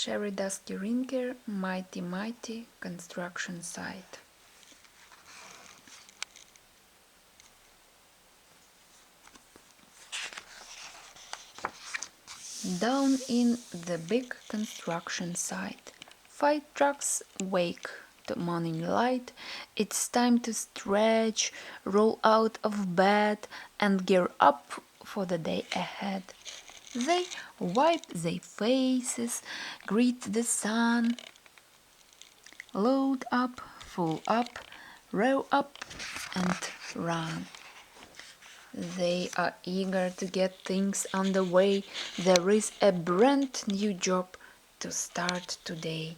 Sherri, Duskey, Rinker, mighty, mighty construction site. Down in the big construction site, 5 trucks wake to morning light. It's time to stretch, roll out of bed, and gear up for the day ahead. They wipe their faces, greet the sun, load up, full up, row up, and run. They are eager to get things underway. There is a brand new job to start today.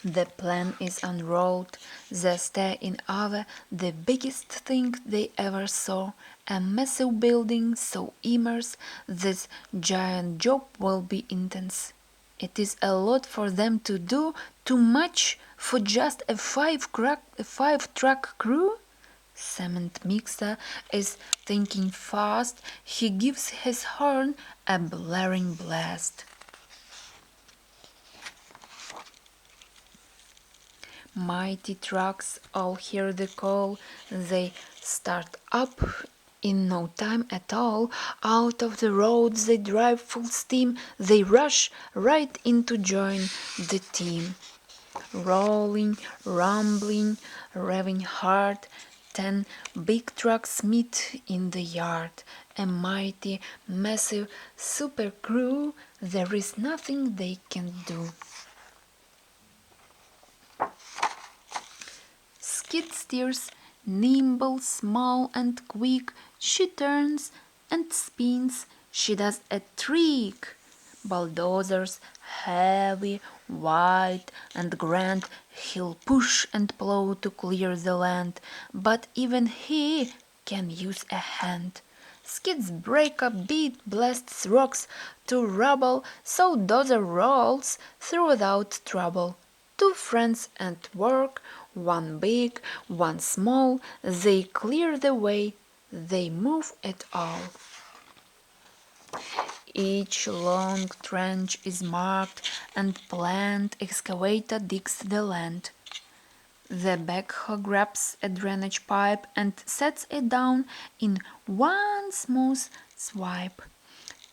The plan is unrolled. They stare in awe, the biggest thing they ever saw. A massive building so immense, this giant job will be intense. It is a lot for them to do, too much for just a five-truck crew. Cement mixer is thinking fast. He gives his horn a blaring blast. Mighty trucks all hear the call. They start up in no time at all. Out of the roads they drive full steam. They rush right in to join the team. Rolling, rumbling, revving hard, 10 big trucks meet in the yard. A mighty, massive super crew. There is nothing they can do. Skid steers, nimble, small and quick. She turns and spins. She does a trick. Bulldozers, heavy, wide and grand, he'll push and plow to clear the land. But even he can use a hand. Skids break up beat, blasts rocks to rubble, so dozer rolls through without trouble. 2 friends at work, one big, one small, they clear the way, they move it all. Each long trench is marked and planned, excavator digs the land. The backhoe grabs a drainage pipe and sets it down in one smooth swipe.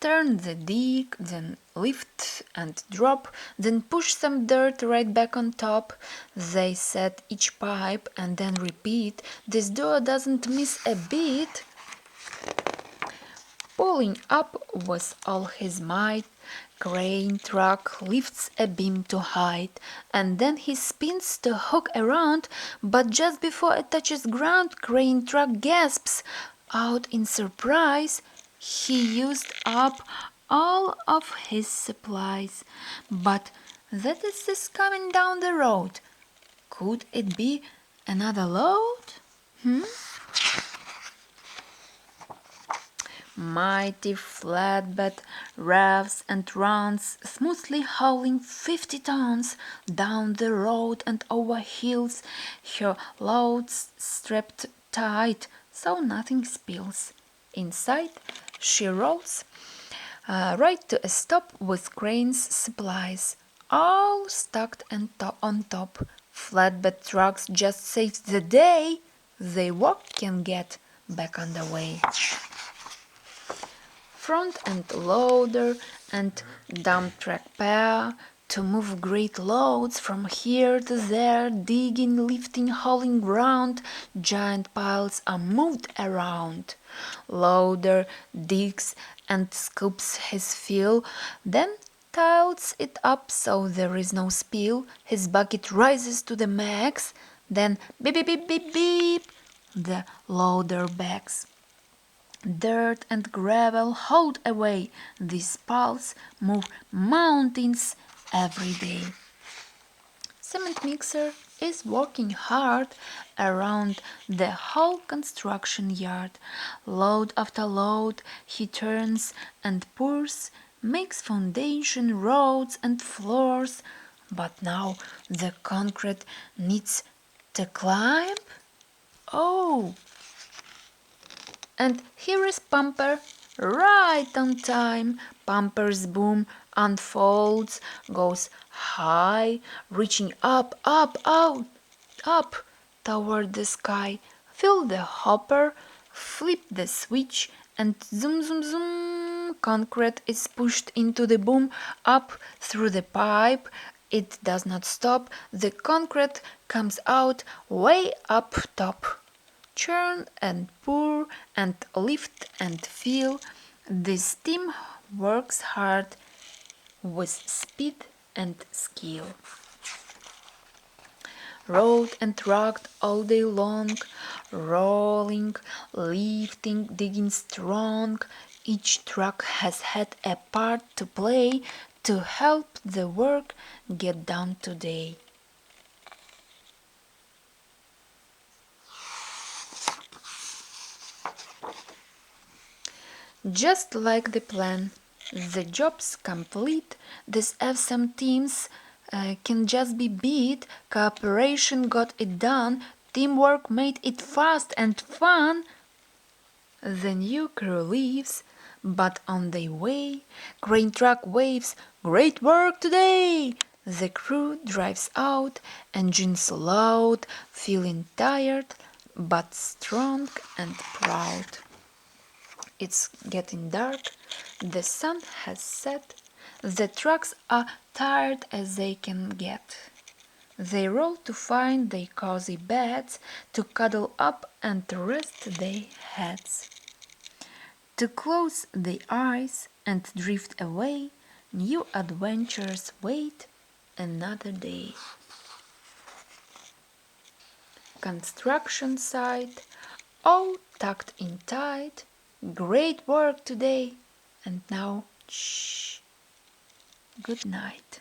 Turn the dig, then lift and drop, then push some dirt right back on top. They set each pipe and then repeat. This duo doesn't miss a beat. Pulling up with all his might, crane truck lifts a beam to height, and then he spins the hook around, but just before it touches ground, crane truck gasps out in surprise. He used up all of his supplies. But that is this coming down the road. Could it be another load? Mighty flatbed revs and runs, smoothly hauling 50 tons down the road and over hills, her loads strapped tight so nothing spills. Inside she rolls right to a stop with crane's supplies, all stacked and on top. Flatbed trucks just saved the day. They walk can get back on the way. Front end loader and dump truck pair to move great loads from here to there, digging, lifting, hauling ground. Giant piles are moved around. Loader digs and scoops his fill, then tilts it up so there is no spill. His bucket rises to the max, then beep beep beep beep beep, the loader backs. Dirt and gravel hold away. These piles move mountains every day. Cement mixer is working hard around the whole construction yard. Load after load he turns and pours, makes foundation, roads and floors. But now the concrete needs to climb. Oh! And here is Pumper Right on time, Pampers boom unfolds, goes high, reaching up, up, out, up toward the sky. Fill the hopper, flip the switch, and zoom, zoom, zoom. Concrete is pushed into the boom, up through the pipe. It does not stop. The concrete comes out way up top. Churn and pour and lift and fill. This team works hard with speed and skill. Rolled and rocked all day long, rolling, lifting, digging strong. Each truck has had a part to play to help the work get done today. Just like the plan, the job's complete. These awesome teams can just be beat. Cooperation got it done. Teamwork made it fast and fun. The new crew leaves, but on their way, crane truck waves, "Great work today!" The crew drives out, engines loud, feeling tired, but strong and proud. It's getting dark, the sun has set, the trucks are tired as they can get. They roll to find their cozy beds, to cuddle up and to rest their heads. To close their eyes and drift away, new adventures wait another day. Construction site, all tucked in tight. Great work today, and now, shh, good night.